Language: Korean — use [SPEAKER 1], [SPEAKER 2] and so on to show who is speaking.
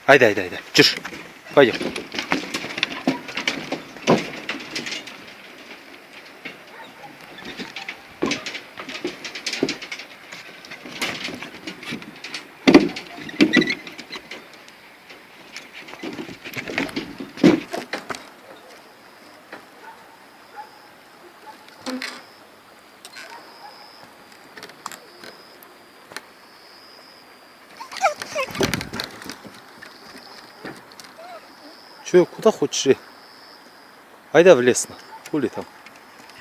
[SPEAKER 1] 아니다. 줄. пойдем. Че, куда хочешь? Айда в лес, хули там.